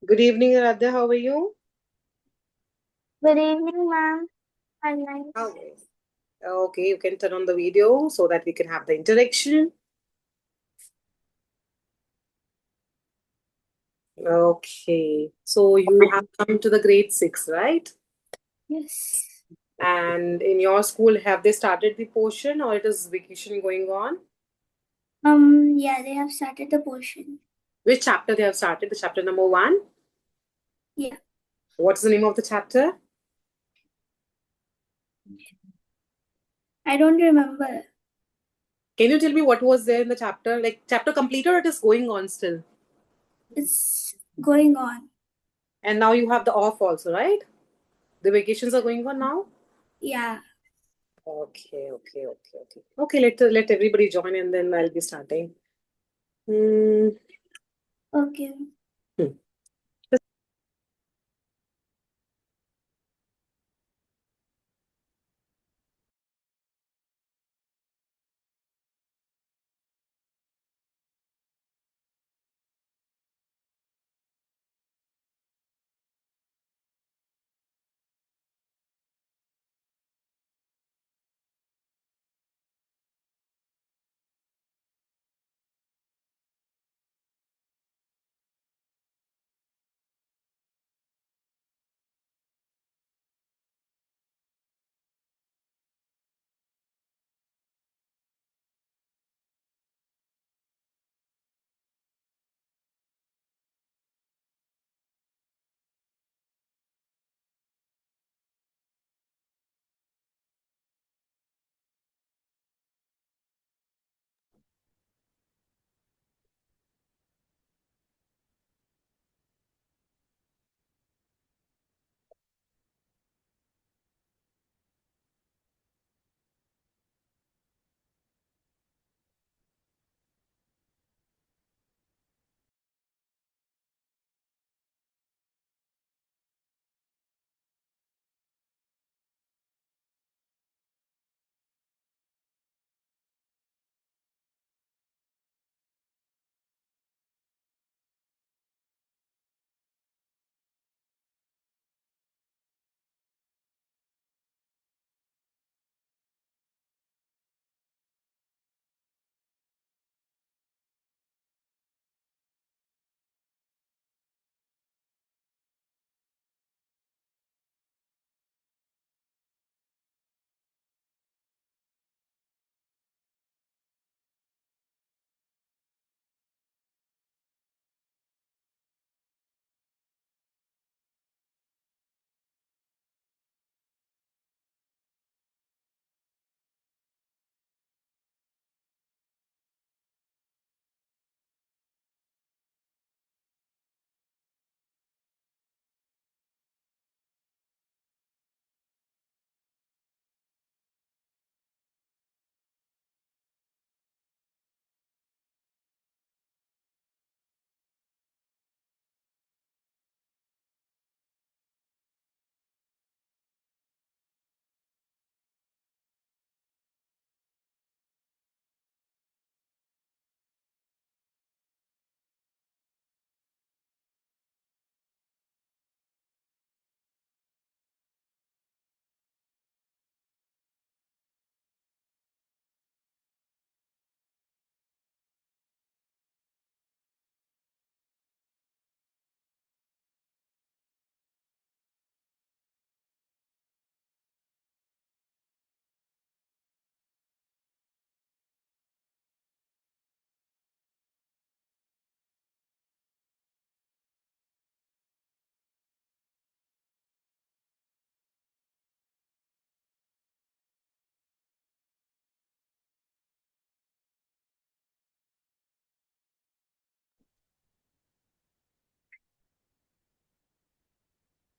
Good evening, Aradhya. How are you? Good evening, ma'am. I'm nice. Okay. Okay, you can turn on the video so that we can have the interaction. Okay. So you have come to the grade six, right? Yes. And in your school, have they started the portion or it is vacation going on? Yeah, they have started the portion. Which chapter they have started? The chapter number one? Yeah. What's the name of the chapter? I don't remember. Can you tell me what was there in the chapter? Like chapter complete or it is going on still? It's going on. And now you have the off also, right? The vacations are going on now? Yeah. Okay. Okay, let everybody join and then I'll be starting. Hmm. Okay. Hmm.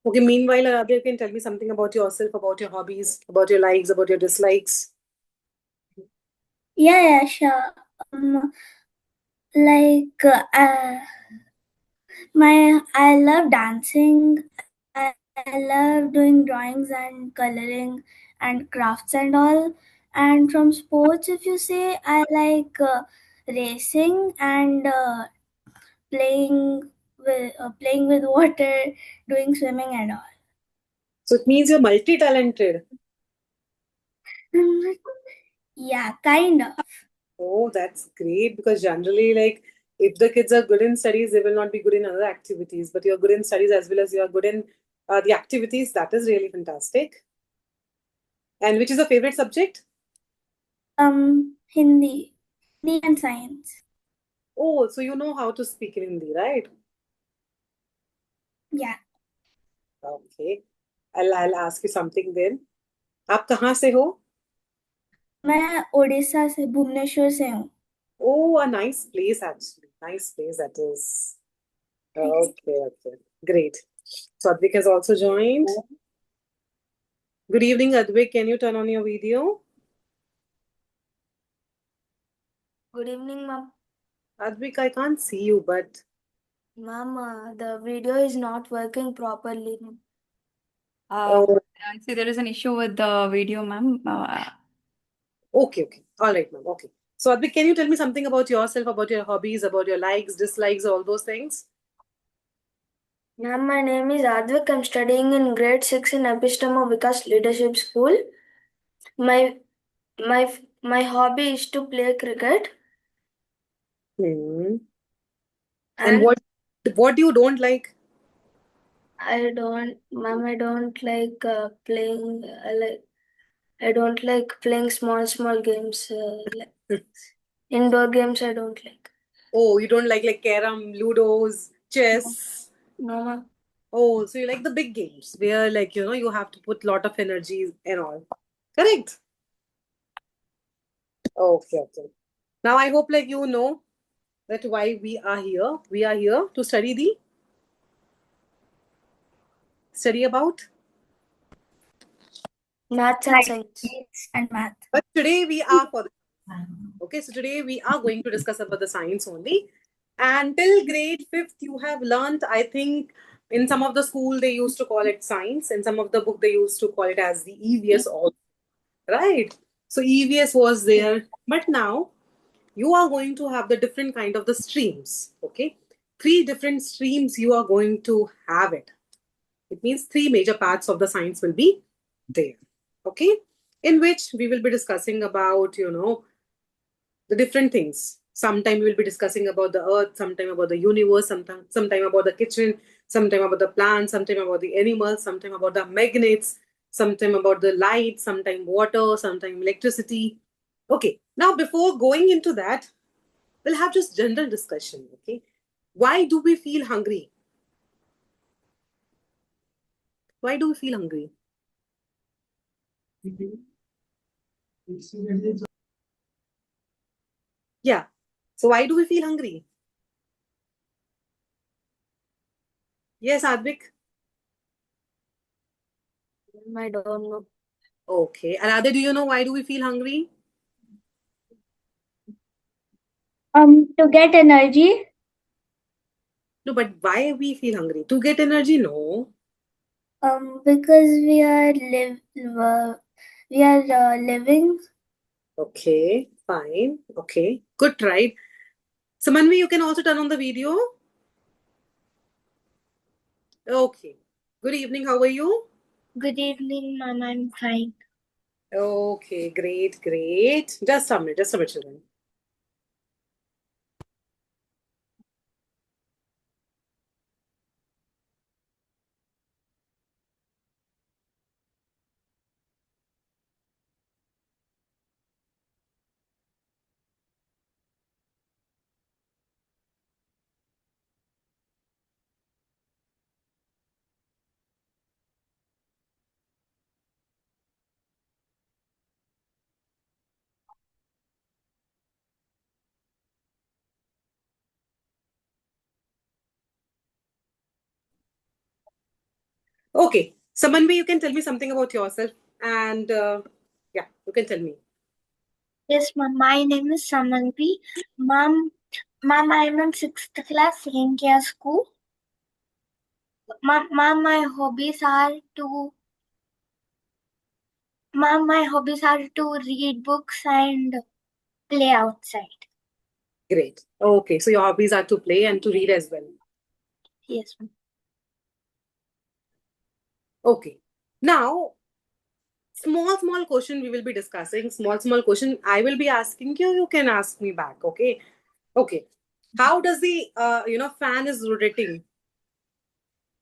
Okay, meanwhile, Aradhya, you can tell me something about yourself, about your hobbies, about your likes, about your dislikes. Yeah, sure. Um, like I love dancing. I love doing drawings and coloring and crafts and all. And from sports, if you say, I like racing and playing playing with water, doing swimming and all. So it means you're multi-talented. Yeah, kind of. Oh, that's great because generally, like, if the kids are good in studies, they will not be good in other activities. But you're good in studies as well as you're good in the activities. That is really fantastic. And which is the favorite subject? Hindi and science. Oh, so you know how to speak in Hindi, right? Yeah. Okay. I'll ask you something then. आप कहाँ से हो? मैं उड़ीसा से, भुवनेश्वर से हूँ. Oh, a nice place actually. Nice place that is. Thanks. Okay, okay. Great. So Advik has also joined. Good evening, Advik. Can you turn on your video? Good evening, ma'am. Advik, I can't see you, but Ma'am, the video is not working properly. oh, I see there is an issue with the video, ma'am. okay, okay. All right, ma'am. Okay. So Advik, can you tell me something about yourself, about your hobbies, about your likes, dislikes, all those things? Ma'am, my name is Advik. I'm studying in grade 6 in Epistemo Vikas Leadership School. My my my hobby is to play cricket. Hmm. And And what you don't like? I don't like playing I don't like playing small games. Indoor games I don't like. Oh, you don't like carom, ludos, chess. No, ma'am. Oh, so you like the big games where you have to put lot of energy and all. Correct? Okay, okay. Now I hope you know that why we are here. We are here to study about. Maths and science. And math. But today we are for the okay, so today we are going to discuss about the science only. And till grade fifth, you have learned, I think, in some of the school they used to call it science, in some of the book they used to call it as the EVS also, right? So EVS was there, but now you are going to have the different kind of the streams, okay? Three different streams you are going to have it. It means three major parts of the science will be there, okay? In which we will be discussing about, the different things. Sometime we will be discussing about the earth, sometime about the universe, sometime about the kitchen, sometime about the plants, sometime about the animals, sometime about the magnets, sometime about the light, sometime water, sometime electricity. Okay, now before going into that, we'll have just general discussion. Okay, why do we feel hungry? Why do we feel hungry? Yeah. So why do we feel hungry? Yes, Advik. I don't know. Okay. And Adya, do you know why do we feel hungry? To get energy. No, but why we feel hungry? To get energy? No. Because we are living. Okay, fine. Okay, good try. So Manvi, you can also turn on the video. Okay. Good evening. How are you? Good evening, ma'am. I'm fine. Okay, great, great. Just a minute, children. Okay. So Manvi, you can tell me something about yourself. And yeah, you can tell me. Yes, ma'am. My name is Samanvi. Ma'am, I'm in 6th class, St. Care School. Ma'am, my hobbies are to read books and play outside. Great. Okay, so your hobbies are to play and to read as well. Yes, ma'am. Okay. Now, small question we will be discussing. Small question I will be asking you. You can ask me back. Okay. Okay. How does the fan is rotating?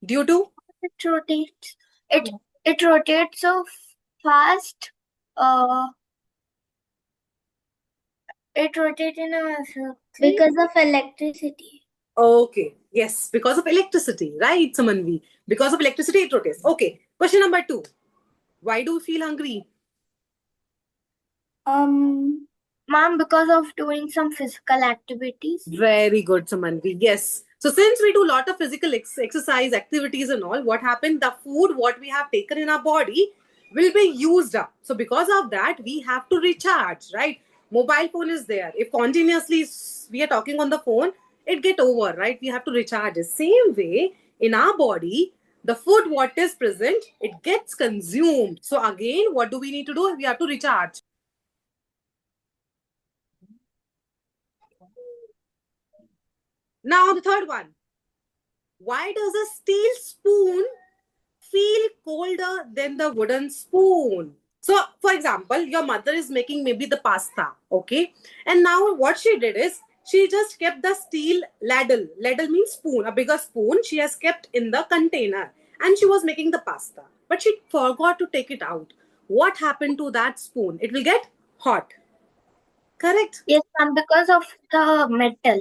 Due to It rotates. It rotates so fast. It rotates in a circle because of electricity. okay. Yes, because of electricity, right, Samanvi? Because of electricity, it rotates. Okay. Question number 2. Why do you feel hungry? Ma'am, because of doing some physical activities. Very good, Samanvi. Yes. So since we do a lot of physical exercise activities and all, what happened? The food what we have taken in our body will be used up. So because of that, we have to recharge, right? Mobile phone is there. If continuously we are talking on the phone, it get over, right? We have to recharge. The same way in our body, the food what is present, it gets consumed. So again, what do we need to do? We have to recharge. Now the third one. Why does a steel spoon feel colder than the wooden spoon? So, for example, your mother is making maybe the pasta, okay? And now what she did is she just kept the steel ladle. Ladle means spoon, a bigger spoon she has kept in the container and she was making the pasta. But she forgot to take it out. What happened to that spoon? It will get hot. Correct? Yes, ma'am, because of the metal.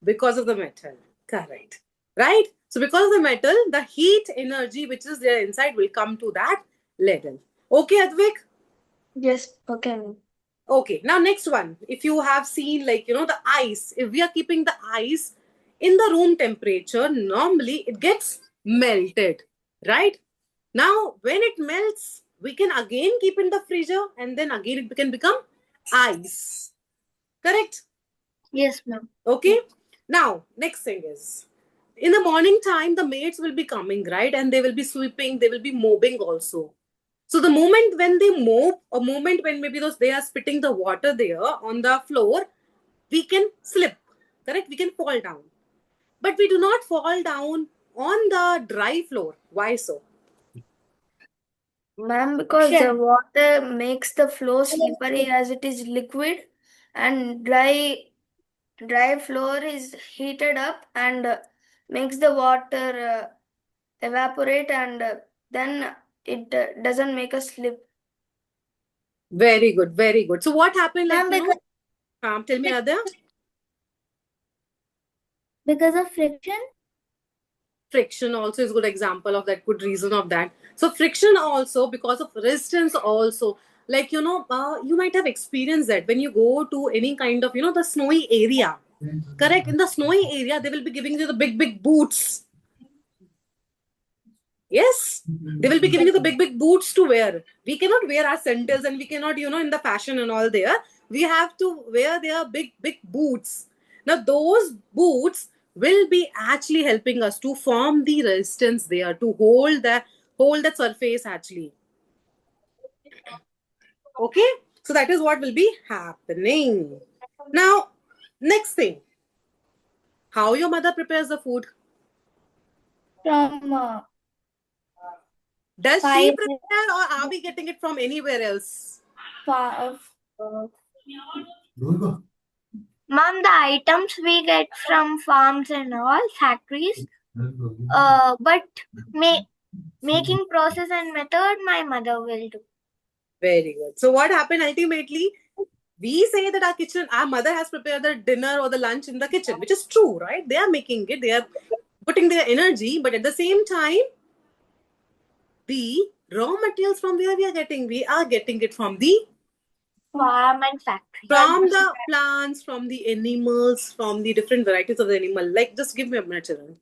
Because of the metal. Correct. Right? So because of the metal, the heat energy which is there inside will come to that ladle. Okay, Advik? Yes, okay. Okay. Now next one. If you have seen the ice, if we are keeping the ice in the room temperature, normally it gets melted. Right? Now when it melts, we can again keep in the freezer and then again it can become ice. Correct? Yes, ma'am. Okay. Now, next thing is in the morning time, the maids will be coming, right? And they will be sweeping, they will be mopping also. So the moment when they mop, a moment when maybe those they are spitting the water there on the floor, we can slip. Correct? We can fall down. But we do not fall down on the dry floor. Why so? Ma'am, because the Sure. water makes the floor slippery as it is liquid, and dry floor is heated up and makes the water evaporate, and then it doesn't make a slip. Very good, very good. So what happened? Ma'am, Tell me, Adya. because of friction. Friction also is a good example of that, good reason of that. So friction also because of resistance also, you might have experienced that when you go to any kind of the snowy area. Correct? In the snowy area they will be giving you the big boots. Yes, they will be giving you the big boots to wear. We cannot wear our sandals and we cannot in the fashion and all there. We have to wear their big boots. Now those boots will be actually helping us to form the resistance there to hold that surface actually. Okay, so that is what will be happening. Now next thing, how your mother prepares the food? From Does she fire. prepare or are we getting it from anywhere else? Mom, the items we get from farms and all factories, but making process and method my mother will do. Very good. So what happened ultimately? We say that our mother has prepared the dinner or the lunch in the kitchen, which is true, right? They are making it, they are putting their energy, but at the same time, the raw materials from where we are getting it from the Farm and factory. from the plants, from the animals, from the different varieties of the animal. Like, just give me a minute, children.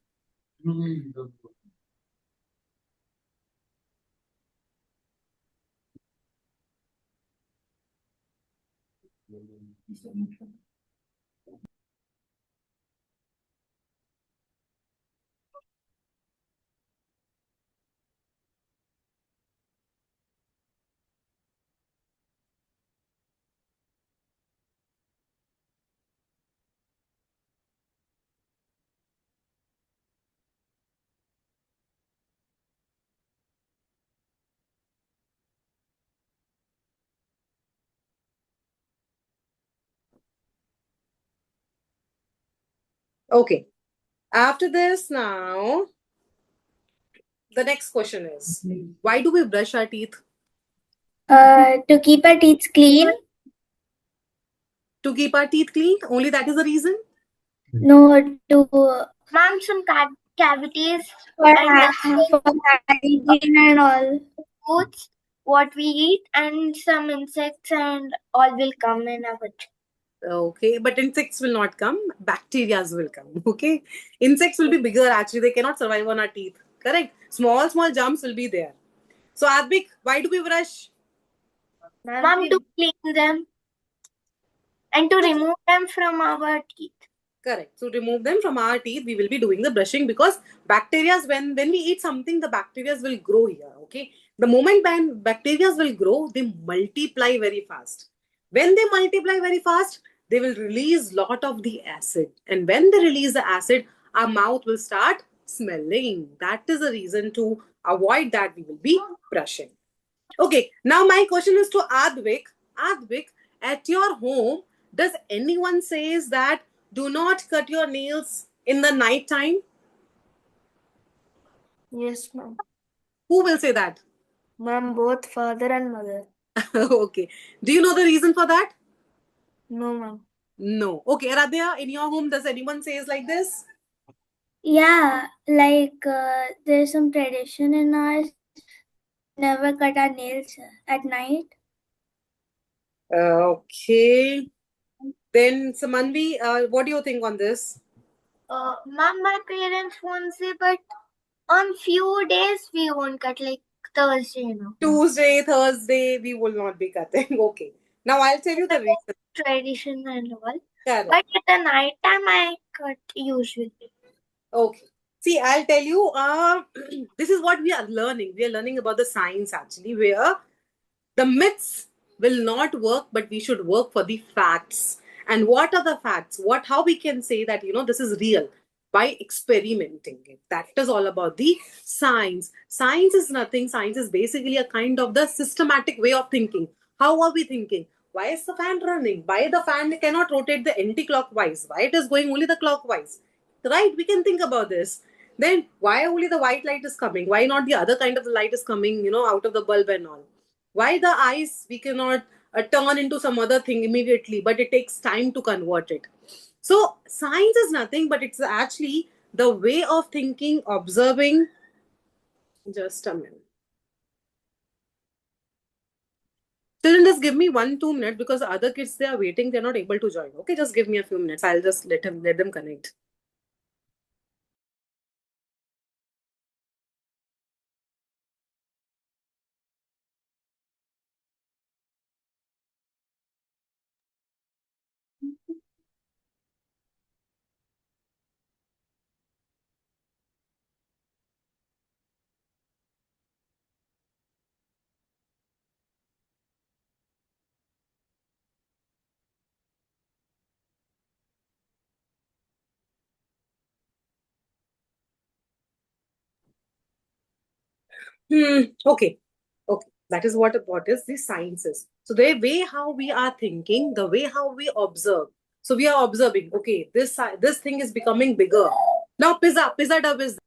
Okay. After this, now, the next question is, why do we brush our teeth? To keep our teeth clean. To keep our teeth clean? Only that is the reason? No, to ma'am, some cavities For and hygiene and all. foods, what we eat, and some insects and all will come in our teeth. Okay, but insects will not come, bacteria will come. Okay, insects will be bigger actually, they cannot survive on our teeth. Correct? Small germs will be there. So, Advik, why do we brush? Ma'am, to clean them and to remove them from our teeth. Correct. So, remove them from our teeth, we will be doing the brushing because bacteria, when we eat something, the bacteria will grow here. Okay, the moment when bacteria will grow, they multiply very fast. When they multiply very fast, they will release lot of the acid, and when they release the acid, our mouth will start smelling. That is the reason to avoid that we will be brushing. Okay, now my question is to Advik. Advik, at your home, does anyone says that do not cut your nails in the night time? Yes, ma'am. Who will say that? Ma'am, both father and mother. Okay. Do you know the reason for that? No, ma'am. No. Okay, Aradhya, in your home, does anyone says like this? Yeah, like there's some tradition in ours. Never cut our nails at night. Okay. Then, Samanvi, what do you think on this? Mom, my parents won't say, but on few days we won't cut, like Thursday, you know. Tuesday, Thursday, we will not be cutting. Okay. Now, I'll tell you the reason. Tradition and all. Correct. But at the night time, I cut usually. Okay. See, I'll tell you, this is what we are learning. We are learning about the science actually, where the myths will not work, but we should work for the facts. And what are the facts? How we can say that, this is real? By experimenting it. That is all about the science. Science is nothing. Science is basically a kind of the systematic way of thinking. How are we thinking? Why is the fan running? Why the fan cannot rotate the anti-clockwise? Why it is going only the clockwise? Right? We can think about this. Then why only the white light is coming? Why not the other kind of the light is coming, out of the bulb and all? Why the eyes we cannot turn into some other thing immediately, but it takes time to convert it? So science is nothing, but it's actually the way of thinking, observing. Just a minute. Children, just give me 1-2 minutes because other kids, they are waiting, they're not able to join. Okay, just give me a few minutes. I'll just let them connect. Okay. Okay. That is what is the sciences. So the way how we are thinking, the way how we observe. So we are observing, okay, this thing is becoming bigger. Now pizza dough is.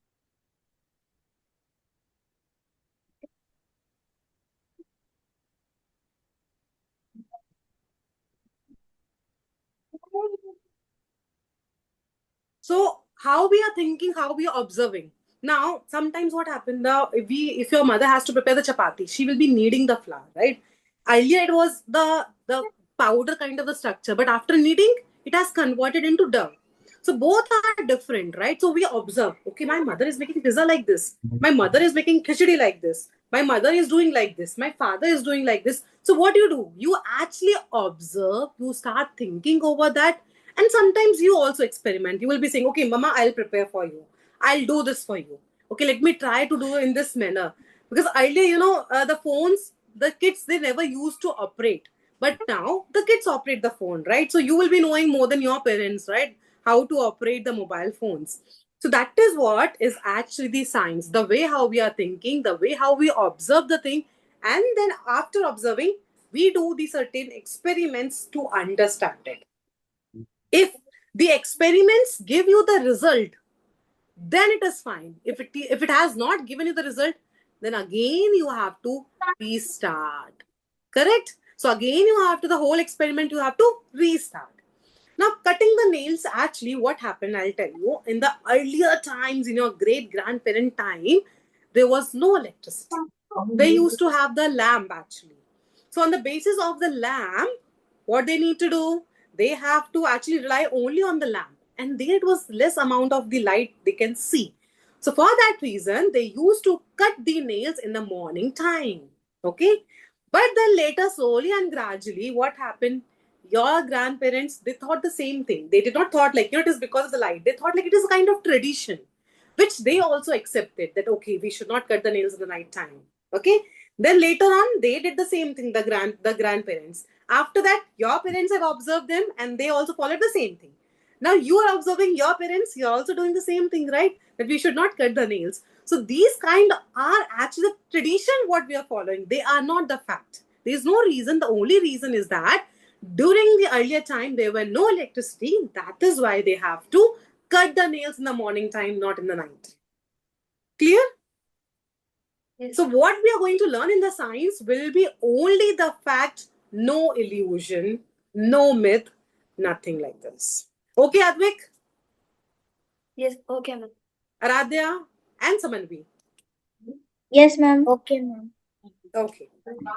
So how we are thinking, how we are observing. Now, sometimes what happened now, if your mother has to prepare the chapati, she will be kneading the flour, right? Earlier it was the powder kind of the structure, but after kneading, it has converted into dough. So both are different, right? So we observe, okay, my mother is making pizza like this. My mother is making khichdi like this. My mother is doing like this. My father is doing like this. So what do? You actually observe, you start thinking over that, and sometimes you also experiment. You will be saying, okay, mama, I'll prepare for you. I'll do this for you. Okay, let me try to do it in this manner. Because earlier, the phones, the kids, they never used to operate. But now the kids operate the phone, right? So you will be knowing more than your parents, right? How to operate the mobile phones. So that is what is actually the science. The way how we are thinking, the way how we observe the thing. And then after observing, we do the certain experiments to understand it. If the experiments give you the result, then it is fine. If it has not given you the result, then again you have to restart. Correct? So again you have to, the whole experiment you have to restart. Now, cutting the nails, actually what happened, I'll tell you, in the earlier times, in your great grandparent time, there was no electricity. They used to have the lamp actually. So on the basis of the lamp, what they need to do, they have to actually rely only on the lamp, and there it was less amount of the light they can see. So for that reason, they used to cut the nails in the morning time. Okay. But then later, slowly and gradually, what happened? Your grandparents, they thought the same thing. They did not thought like, it is because of the light. They thought like it is a kind of tradition, which they also accepted that, okay, we should not cut the nails in the night time. Okay. Then later on, they did the same thing, the grandparents. After that, your parents have observed them and they also followed the same thing. Now you are observing your parents, you're also doing the same thing, right? That we should not cut the nails. So these kind are actually the tradition what we are following. They are not the fact. There is no reason. The only reason is that during the earlier time, there were no electricity. That is why they have to cut the nails in the morning time, not in the night. Clear? Yes. So what we are going to learn in the science will be only the fact, no illusion, no myth, nothing like this. Okay, Advik, Yes, okay, ma'am. Aradhya, and Samanvi. Yes, ma'am. Okay, ma'am. Okay,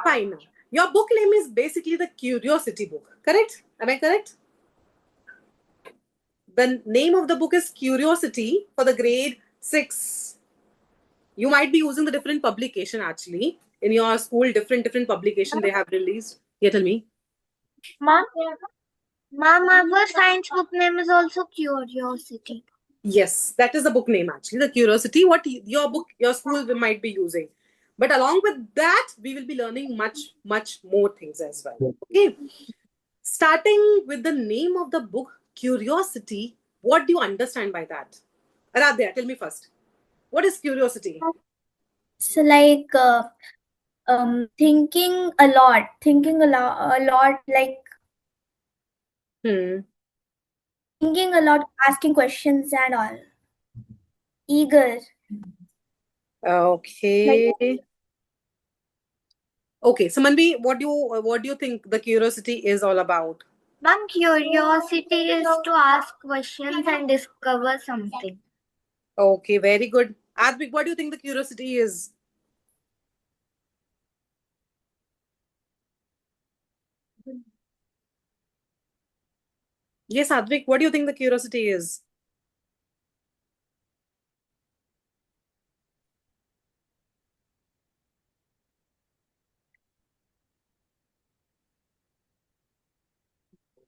fine. Now, your book name is basically the Curiosity book, correct? Am I correct? The name of the book is Curiosity for the grade 6. You might be using the different publication actually. In your school, different publication they have released. Yeah, tell me. Ma'am, our science book name is also Curiosity. Yes, that is the book name actually, the Curiosity, what your book, your school might be using. But along with that, we will be learning much more things as well. Okay. Starting with the name of the book, Curiosity, what do you understand by that? Aradhya, tell me first. What is curiosity? So like thinking a lot, like thinking a lot, asking questions and all. Eager. Okay. Okay, Samanvi, what do you think the curiosity is all about? Ma'am, curiosity is to ask questions and discover something. Okay, very good. Advik, what do you think the curiosity is? Yes, Advik, what do you think the curiosity is?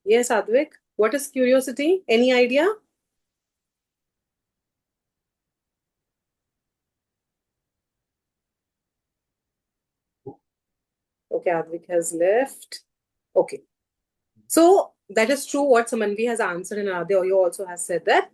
Yes, Advik, what is curiosity? Any idea? Okay, Advik has left. Okay. So that is true what Samanvi has answered, and Aradhya, you also has said that.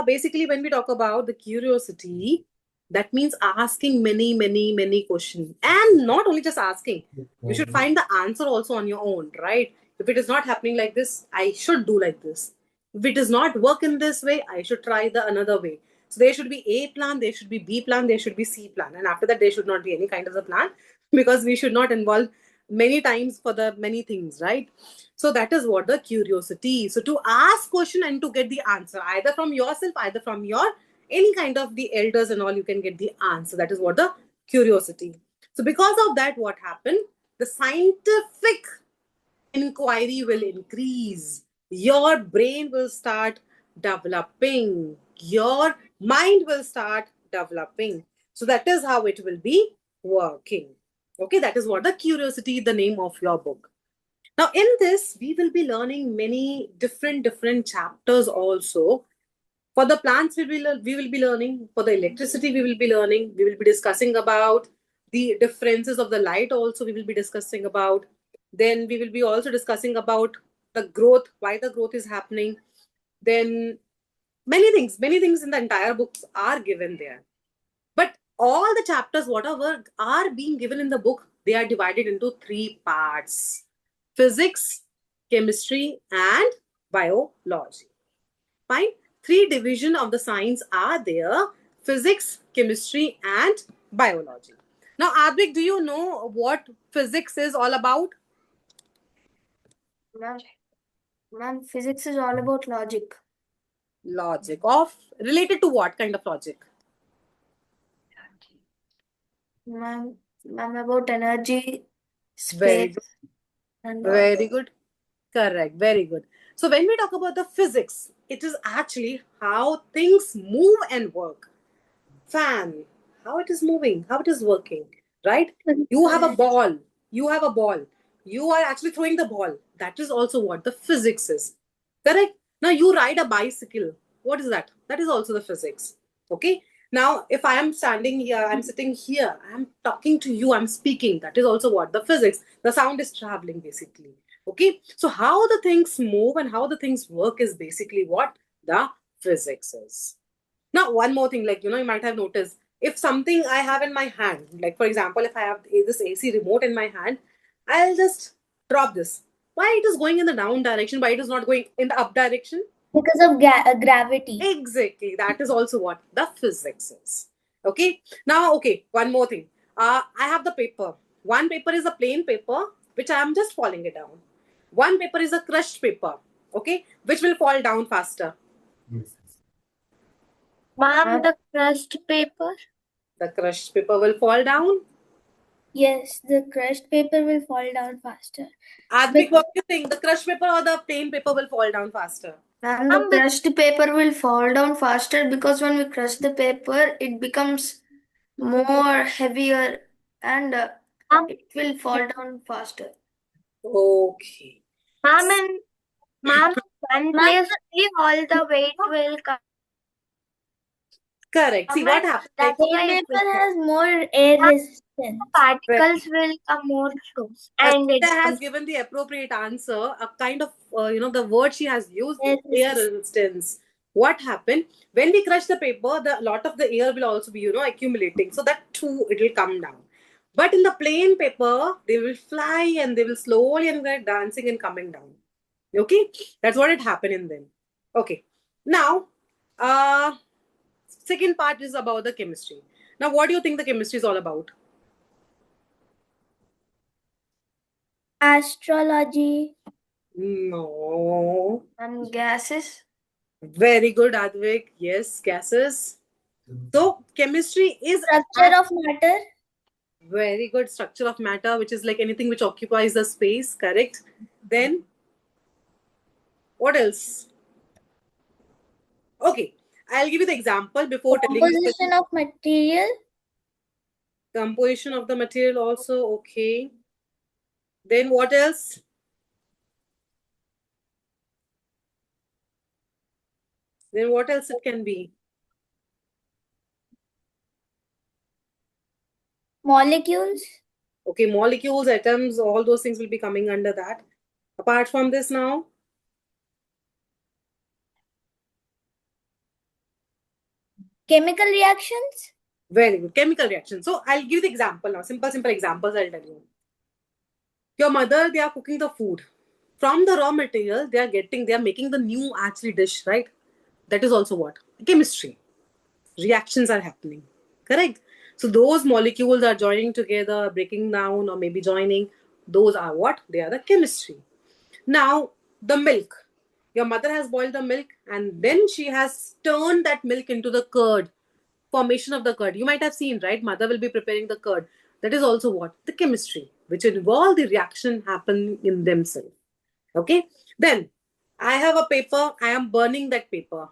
Basically, when we talk about the curiosity, that means asking many questions. And not only just asking, you should find the answer also on your own, right? If it is not happening like this, I should do like this. If it does not work in this way, I should try the another way. So there should be A plan, there should be B plan, there should be C plan. And after that, there should not be any kind of a plan because we should not involve many times for the many things, right? So that is what the curiosity. So to ask question and to get the answer, either from yourself, either from your any kind of the elders and all, you can get the answer. That is what the curiosity. So because of that, what happened? The scientific inquiry will increase. Your brain will start developing. Your mind will start developing. So that is how it will be working. Okay, that is what the curiosity, the name of your book. Now, in this, we will be learning many different chapters also. For the plants, we will be learning. For the electricity, we will be learning. We will be discussing about the differences of the light also we will be discussing about. Then we will be also discussing about the growth, why the growth is happening. Then many things in the entire books are given there. But all the chapters, whatever are being given in the book, they are divided into 3 parts: physics, chemistry, and biology. Fine. 3 division of the science are there: physics, chemistry, and biology. Now, Advik, do you know what physics is all about? Ma'am, physics is all about logic. Logic of related to what kind of logic? Ma'am, about energy, Very space, good. and all. Very good. Correct. Very good. So when we talk about the physics, it is actually how things move and work. Fan, how it is moving, how it is working, right? You have a ball. You have a ball. You are actually throwing the ball. That is also what the physics is. Correct? Now you ride a bicycle. What is that? That is also the physics. Okay? Now, if I am standing here, I'm sitting here, I'm talking to you, I'm speaking. That is also what? The physics. The sound is traveling basically. Okay? So, how the things move and how the things work is basically what the physics is. Now, one more thing, like, you might have noticed, if something I have in my hand, like, for example, if I have this AC remote in my hand, I'll just drop this. Why it is going in the down direction? Why it is not going in the up direction? Because of gravity. Exactly. That is also what the physics is. Okay. Now, okay, one more thing. I have the paper. One paper is a plain paper, which I am just falling it down. One paper is a crushed paper, okay, which will fall down faster. Ma'am, the crushed paper? The crushed paper will fall down. Yes, the crushed paper will fall down faster. Advik, what do you think? The crushed paper or the plain paper will fall down faster? And the crushed paper will fall down faster because when we crush the paper, it becomes more heavier and it will fall down faster. Okay. Ma'am, one place only all the weight will come. Correct. See what happens. That's why paper has more air resistance. Particles will come more close. And Asita has given the appropriate answer. A kind of, the word she has used is air resistance. What happened? When we crush the paper, the lot of the air will also be, accumulating. So that too, it will come down. But in the plain paper, they will fly and they will slowly and they're dancing and coming down. Okay? That's what it happened in them. Okay. Now, second part is about the chemistry. Now, what do you think the chemistry is all about? astrology. No. And gases. Very good, Advik. Yes, gases. So, chemistry is Structure of matter. very good. Structure of matter, which is like anything which occupies the space, correct? Then, what else? Okay, I'll give you the example before telling you. Composition of material. Composition of the material also, okay. Then what else? Then what else it can be? Molecules. Okay, molecules, atoms, all those things will be coming under that. Apart from this now, Chemical reactions. very good. Chemical reaction. So I'll give the example now. Simple examples I'll tell you. Your mother, they are cooking the food. From the raw material, they are making the new actually dish, right? That is also what? Chemistry. Reactions are happening. Correct? So those molecules are joining together, breaking down, or maybe joining. Those are what? They are the chemistry. Now, the milk. Your mother has boiled the milk and then she has turned that milk into the curd. Formation of the curd. You might have seen, right? Mother will be preparing the curd. That is also what? The chemistry, which involve the reaction happen in themselves. Okay. Then I have a paper. I am burning that paper.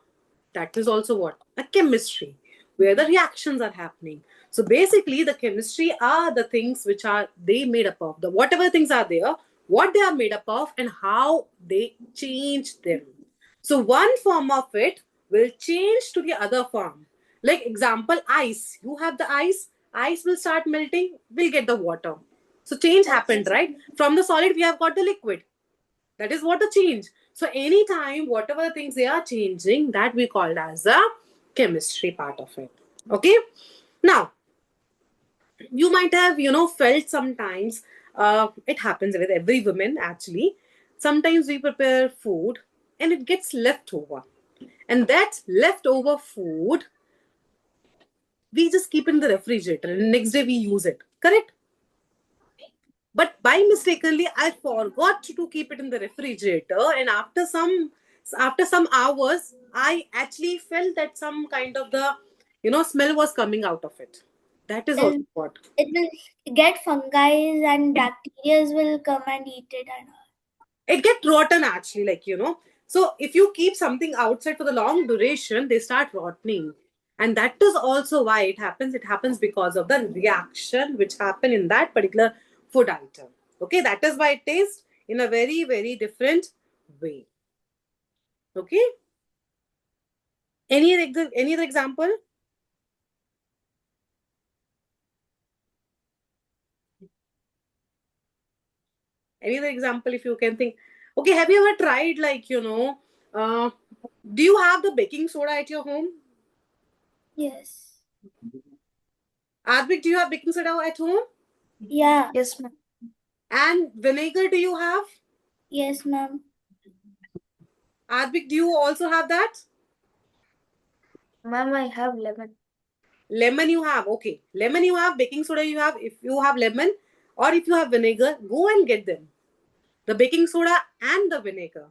That is also what? A chemistry, where the reactions are happening. So basically, the chemistry are the things which are they made up of. The whatever things are there, what they are made up of, and how they change them. So one form of it will change to the other form. Like example, ice. You have the ice. Ice will start melting. We'll get the water. So change happened, right? From the solid, we have got the liquid. That is what the change. So anytime, whatever things they are changing, that we called as a chemistry part of it. Okay. Now, you might have, felt sometimes, it happens with every woman actually. Sometimes we prepare food and it gets left over. And that leftover food, we just keep in the refrigerator and next day we use it. Correct? But by mistakenly, I forgot to keep it in the refrigerator, and after some hours, I actually felt that some kind of the smell was coming out of it. That is also And what. it will get fungi and bacteria will come and eat it and all. It get rotten actually, So if you keep something outside for the long duration, they start rotting. And that is also why it happens. It happens because of the reaction which happen in that particular food item. Okay, that is why it tastes in a very, very different way. Okay. Any other example? Any other example if you can think? Okay, have you ever tried do you have the baking soda at your home? Yes. Advik, do you have baking soda at home? Yeah. Yes, ma'am. And vinegar do you have? Yes, ma'am. Advik, do you also have that? Ma'am, I have lemon. Lemon you have. Okay. Lemon you have, baking soda you have. If you have lemon or if you have vinegar, go and get them. The baking soda and the vinegar.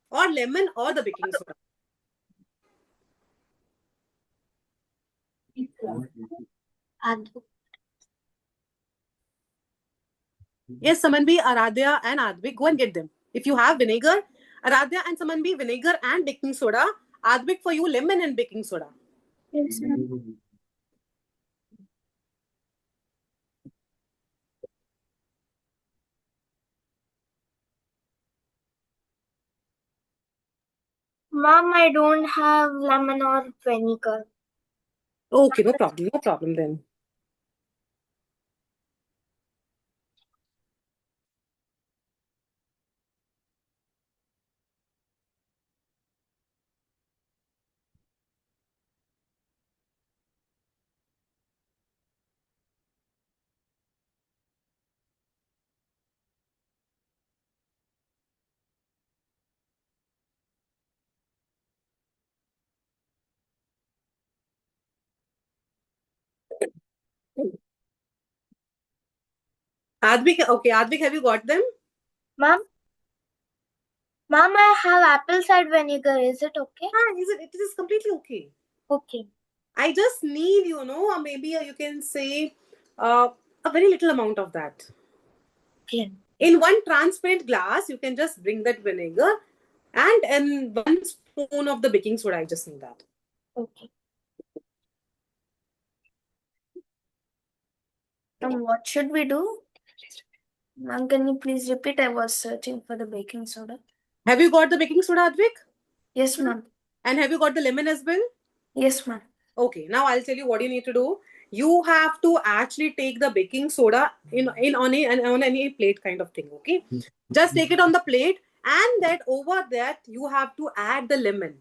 Or lemon or the baking soda. Yes, Samanbi, Aradhya and Advik, go and get them. If you have vinegar, Aradhya and Samanbi, vinegar and baking soda. Advik for you, lemon and baking soda. Yes, ma'am. Mom, I don't have lemon or vinegar. Okay, no problem. No problem then. Advik, okay, Advik, have you got them? Mom, I have apple cider vinegar. Is it okay? It is completely okay. Okay. I just need, maybe you can say a very little amount of that. Okay. In one transparent glass, you can just bring that vinegar and in 1 spoon of the baking soda. I just need that. Okay. What should we do? Ma'am, can you please repeat? I was searching for the baking soda. Have you got the baking soda, Advik? Yes, ma'am. And have you got the lemon as well? Yes, ma'am. Okay, now I'll tell you what you need to do. You have to actually take the baking soda on any plate kind of thing. Okay, just take it on the plate, and that over that you have to add the lemon.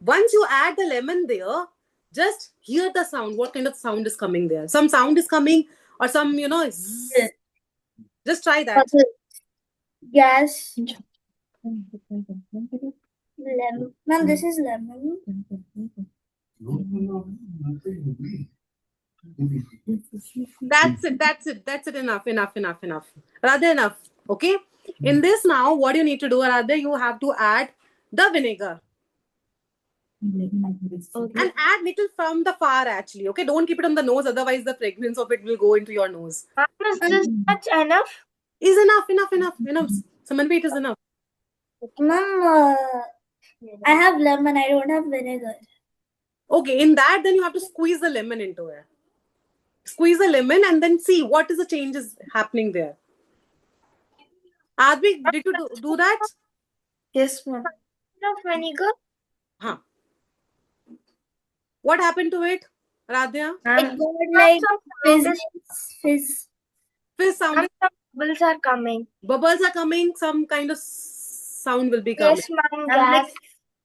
Once you add the lemon there, just hear the sound. What kind of sound is coming there? Some sound is coming, or some zzz. Just try that. Yes. Lemon. Ma'am, this is lemon. That's it. Enough. Rather enough. Okay. In this now, what you need to do, rather you have to add the vinegar. Okay. And add little from the far actually. Okay. Don't keep it on the nose, otherwise the fragrance of it will go into your nose. Ma'am, is this much enough? Is enough. Samanvi, it is enough. Ma'am, I have lemon. I don't have vinegar. Okay. In that, then you have to squeeze the lemon into it. Squeeze the lemon and then see what is the changes happening there. Advik, did you do that? Yes, ma'am. Enough vinegar? Huh. What happened to it, Radhya? It got like fizz. Fizz sound. Some bubbles are coming. Bubbles are coming. Some kind of sound will be coming. Yes, ma'am.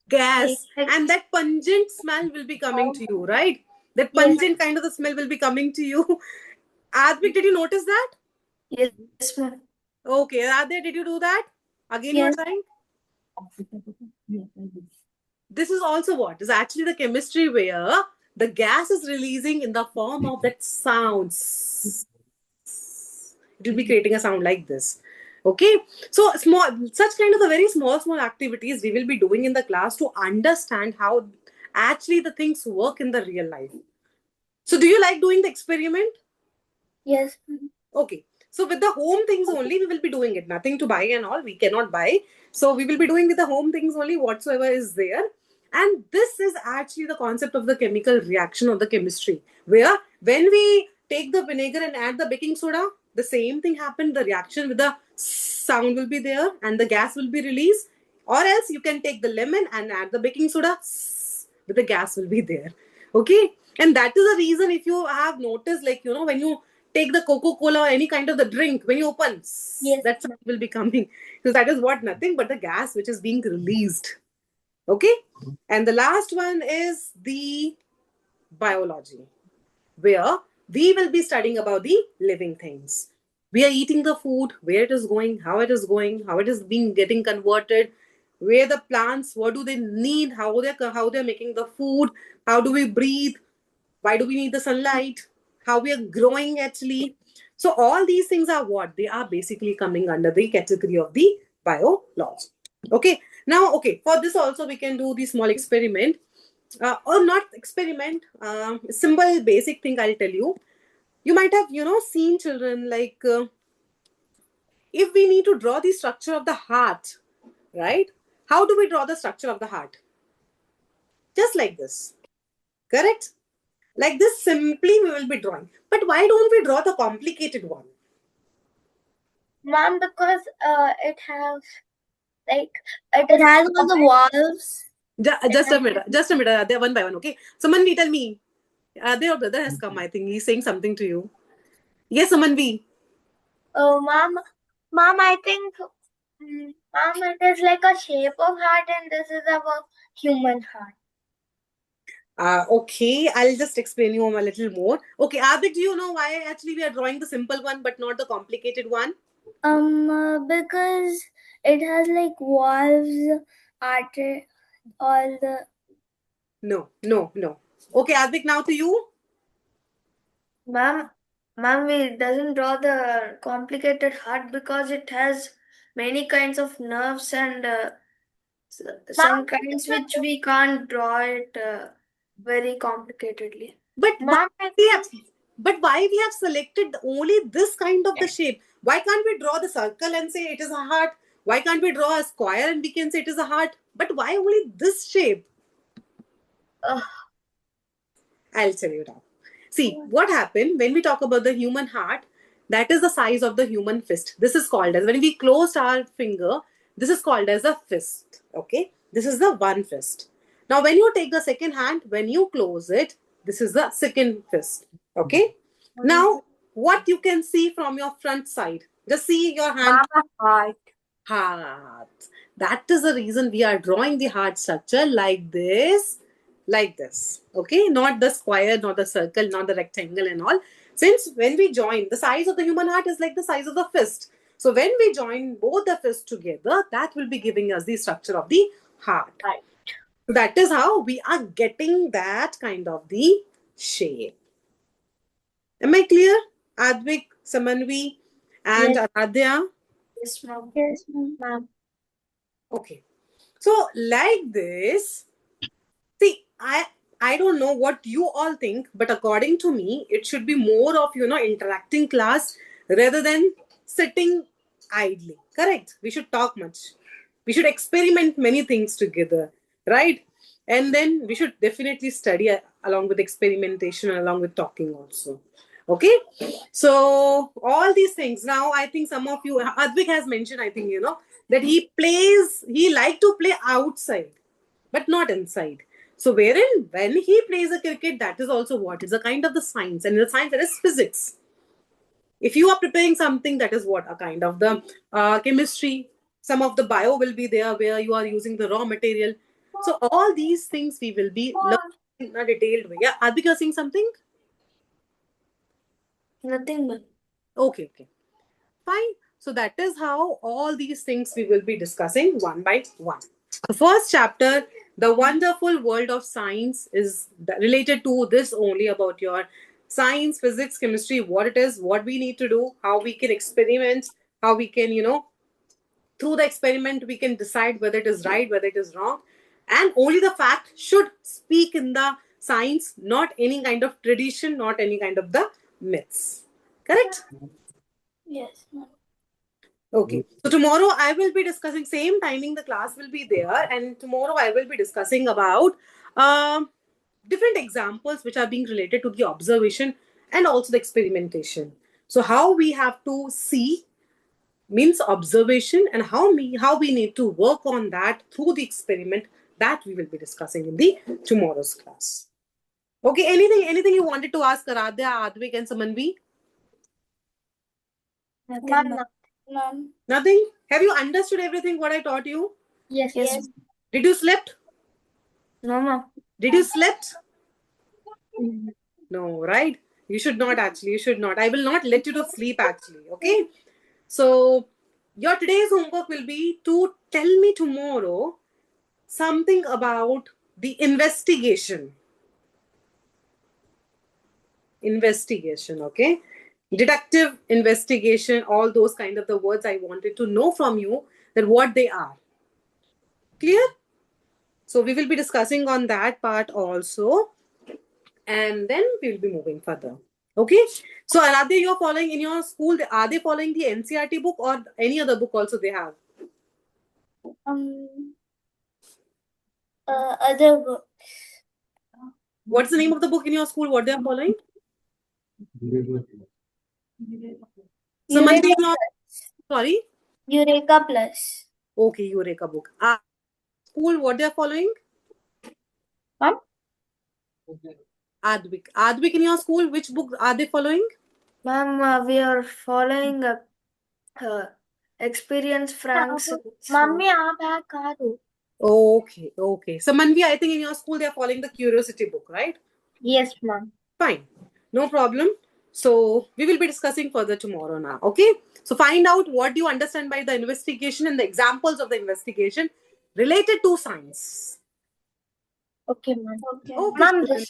Gas. And that pungent smell will be coming to you, right? That pungent kind of the smell will be coming to you. Advik, did you notice that? Yes, ma'am. Okay. Radhya, did you do that? Again, Yes. you're trying? this is also what is actually the chemistry where the gas is releasing in the form of that sounds. It will be creating a sound like this. Okay, so such kind of the very small activities we will be doing in the class to understand how actually the things work in the real life. So do you like doing the experiment? Yes. Okay, so with the home things only we will be doing it, nothing to buy and all, we cannot buy. So we will be doing with the home things only, whatsoever is there. And this is actually the concept of the chemical reaction of the chemistry, where when we take the vinegar and add the baking soda, the same thing happened. The reaction with the sound will be there and the gas will be released. Or else you can take the lemon and add the baking soda, with the gas will be there. Okay, and that is the reason, if you have noticed, like, you know, when you take the Coca-Cola or any kind of the drink, when you open, Yes. that sound will be coming. So that is what, nothing but the gas which is being released. Okay, and the last one is the biology, where we will be studying about the living things. We are eating the food, where it is going, how it is going, how it is being getting converted, where the plants, what do they need, how they're making the food, how do we breathe, why do we need the sunlight, how we are growing actually. So all these things are what they are basically coming under the category of the biology. Okay, now, okay, for this also we can do the small experiment, or not experiment, simple basic thing I'll tell you. You might have, you know, seen children, like, if we need to draw the structure of the heart, right? How do we draw the structure of the heart? Just like this, correct? Like this, simply we will be drawing. But why don't we draw the complicated one? Mom, because it has like It has all the valves. Just a minute. They're one by one, okay? Samanvi, tell me. Your brother has come, I think. He's saying something to you. Yes, Samanvi. Oh, Mom, I think, Mom, it is like a shape of heart, and this is our human heart. Okay, I'll just explain you a little more. Okay, Adik, do you know why actually we are drawing the simple one but not the complicated one? Because it has like valves, artery, all the. No. Okay, Adik, now to you. Ma'am, it doesn't draw the complicated heart because it has many kinds of nerves and some kinds which we can't draw it very complicatedly. But Mom, why we have selected only this kind of the shape? Why can't we draw the circle and say it is a heart? Why can't we draw a square and we can say it is a heart? But why only this shape? I'll tell you now. See, what happened when we talk about the human heart, that is the size of the human fist. This is called as, when we closed our finger, this is called as a fist. Okay, this is the one fist. Now, when you take the second hand, when you close it, this is the second fist. Okay. Now, what you can see from your front side, just see your hand. heart. Heart. That is the reason we are drawing the heart structure like this. Okay, not the square, not the circle, not the rectangle and all. Since when we join, the size of the human heart is like the size of the fist. So when we join both the fists together, that will be giving us the structure of the heart. Right. That is how we are getting that kind of the shape. Am I clear? Advik, Samanvi, and Yes. Aradhya? Yes, ma'am. Yes, Mom. Okay. So like this, see, I don't know what you all think, but according to me, it should be more of, you know, interacting class rather than sitting idly. Correct? We should talk much. We should experiment many things together, right? And then we should definitely study along with experimentation, along with talking also. Okay, so all these things. Now, I think some of you, Advik has mentioned, I think, you know, that he like to play outside, but not inside. So wherein when he plays a cricket, that is also what is a kind of the science, and in the science there is physics. If you are preparing something, that is what a kind of the chemistry. Some of the bio will be there where you are using the raw material. So all these things we will be learning in a detailed way. Yeah, Advik, you're saying something? Nothing, ma'am. Okay. Fine. So that is how all these things we will be discussing one by one. The first chapter The wonderful world of science is related to this only, about your science, physics, chemistry, what it is, what we need to do, how we can experiment, how we can, through the experiment, we can decide whether it is right, whether it is wrong. And only the fact should speak in the science, not any kind of tradition, not any kind of the myths. Correct? Yes, ma'am. Okay. So tomorrow I will be discussing, same timing the class will be there, and tomorrow I will be discussing about different examples which are being related to the observation and also the experimentation. So how we have to see means observation, and how we need to work on that through the experiment, that we will be discussing in the tomorrow's class. Okay, anything you wanted to ask Aradhya, Advik and Samanvi? Ma'am. Nothing? Have you understood everything what I taught you? Yes. Yes. Did you slept? No, ma'am. Did you slept? No, right? You should not actually. You should not. I will not let you to sleep actually. Okay. So your today's homework will be to tell me tomorrow something about the investigation. Investigation, okay? Detective, investigation, all those kind of the words I wanted to know from you, that what they are. Clear? So we will be discussing on that part also, and then we will be moving further. Okay. So Aradhya, you're following in your school, are they following the NCERT book or any other book also they have? Other book. What's the name of the book in your school? What they are following? Samanvi, sorry? Eureka Plus. Okay, Eureka book. School, what they are following? Ma'am? Advik, in your school, which book are they following? Ma'am, we are following Experience Frank's. Mummy, bag kaadu. Okay. So Manvi, I think in your school they are following the curiosity book, right? Yes, ma'am. Fine. No problem. So we will be discussing further tomorrow now. Okay. So find out what do you understand by the investigation and the examples of the investigation related to science. Okay, ma'am. Okay. Ma'am, children.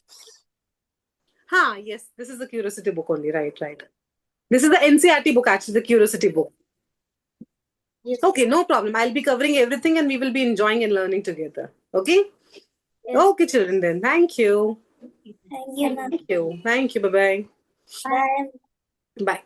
Yes. This is the curiosity book only. Right. This is the NCERT book actually, the curiosity book. Yes. Okay, no problem. I'll be covering everything and we will be enjoying and learning together. Okay? Yes. Okay, children then. Thank you. Thank you, ma'am. Thank you. Bye-bye. Bye. Bye.